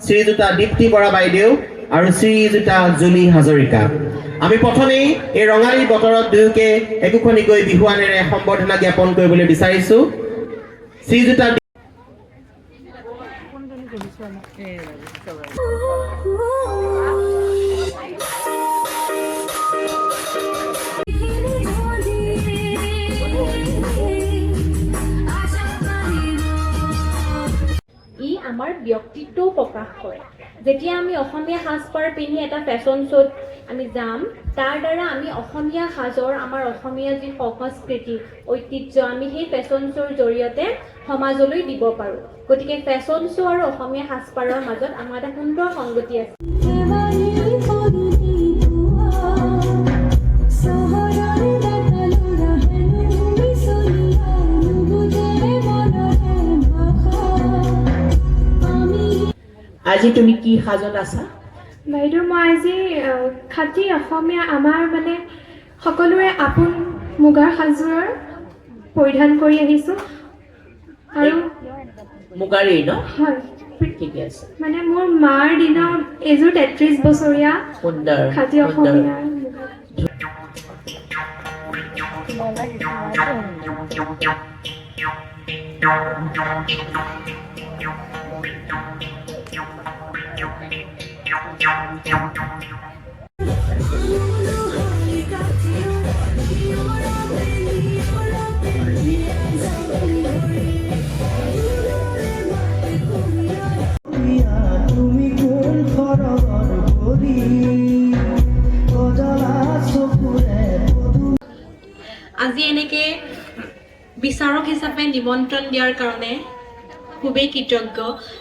শ্ৰীযুতা দীপ্তি বৰা বাইদেউ আৰু শ্ৰীযুতা জুলি হাজৰিকা। আমি প্ৰথমেই এই ৰঙালী বতৰত দুয়োকে একোখনিকৈ বিহুৱানেৰে সম্বৰ্ধনা জ্ঞাপন কৰিবলৈ বিচাৰিছোঁ। শ্ৰীযুতা আমাৰ ব্যক্তিত্বও প্ৰকাশ কৰে। যেতিয়া আমি অসমীয়া সাজপাৰ পিন্ধি এটা ফেশ্বন শ্ব'ত আমি যাম, তাৰ দ্বাৰা আমি অসমীয়া সাজৰ আমাৰ অসমীয়া যি সংস্কৃতি ঐতিহ্য আমি সেই ফেশ্বন শ্ব'ৰ জৰিয়তে সমাজলৈ দিব পাৰোঁ। গতিকে ফেশ্বন শ্ব' আৰু অসমীয়া সাজপাৰৰ মাজত আমাৰ এটা সুন্দৰ সংগতি আছে। আজি তুমি কি সাজত আছা? বাইদেউ মই আজি খাটি অসমীয়া আমাৰ মানে সকলোৰে আপোন মুগাৰ সাজযোৰ পৰিধান কৰি আহিছোঁ আৰু মুগাৰী ন? হয় ঠিকে আছে, মানে মোৰ মাৰ দিনৰ এযোৰ 33 বছৰীয়া সুন্দৰ খাটি সুন্দৰ। অসমীয়াৰ মুগা। আজি এনেকৈ বিচাৰক হিচাপে নিমন্ত্ৰণ দিয়াৰ কাৰণে খুবেই কৃতজ্ঞ।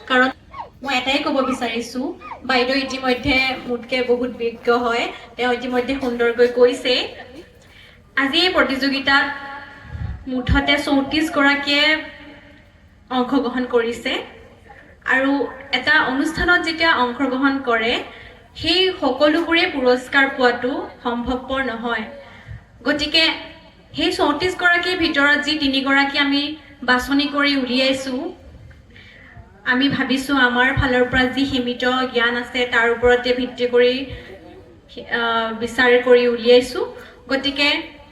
কাৰণ মই এটাই ক'ব বিচাৰিছোঁ, বাইদেউ ইতিমধ্যে মোতকৈ বহুত বিজ্ঞ হয়, তেওঁ ইতিমধ্যে সুন্দৰকৈ কৈছে। আজি এই প্ৰতিযোগিতাত মুঠতে 34গৰাকীয়ে অংশগ্ৰহণ কৰিছে আৰু এটা অনুষ্ঠানত যেতিয়া অংশগ্ৰহণ কৰে সেই সকলোবোৰে পুৰস্কাৰ পোৱাটো সম্ভৱপৰ নহয়। গতিকে সেই 34গৰাকীৰ ভিতৰত যি 3গৰাকী আমি বাছনি কৰি উলিয়াইছোঁ, আমি ভাবিছোঁ আমাৰ ফালৰ পৰা যি সীমিত জ্ঞান আছে তাৰ ওপৰতে ভিত্তি কৰি বিচাৰ কৰি উলিয়াইছোঁ। গতিকে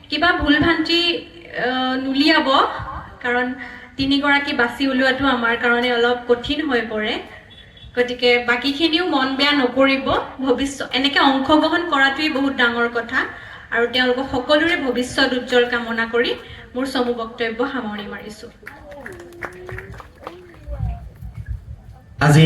কিবা ভুল ভ্ৰান্তি নুলিয়াব, কাৰণ 3গৰাকী বাছি উলিওৱাটো আমাৰ কাৰণে অলপ কঠিন হৈ পৰে। গতিকে বাকীখিনিও মন বেয়া নকৰিব। এনেকৈ অংশগ্ৰহণ কৰাটোৱেই বহুত ডাঙৰ কথা আৰু তেওঁলোকক সকলোৰে ভৱিষ্যত উজ্জ্বল কামনা কৰি মোৰ চমু বক্তব্য সামৰণি মাৰিছোঁ। আজি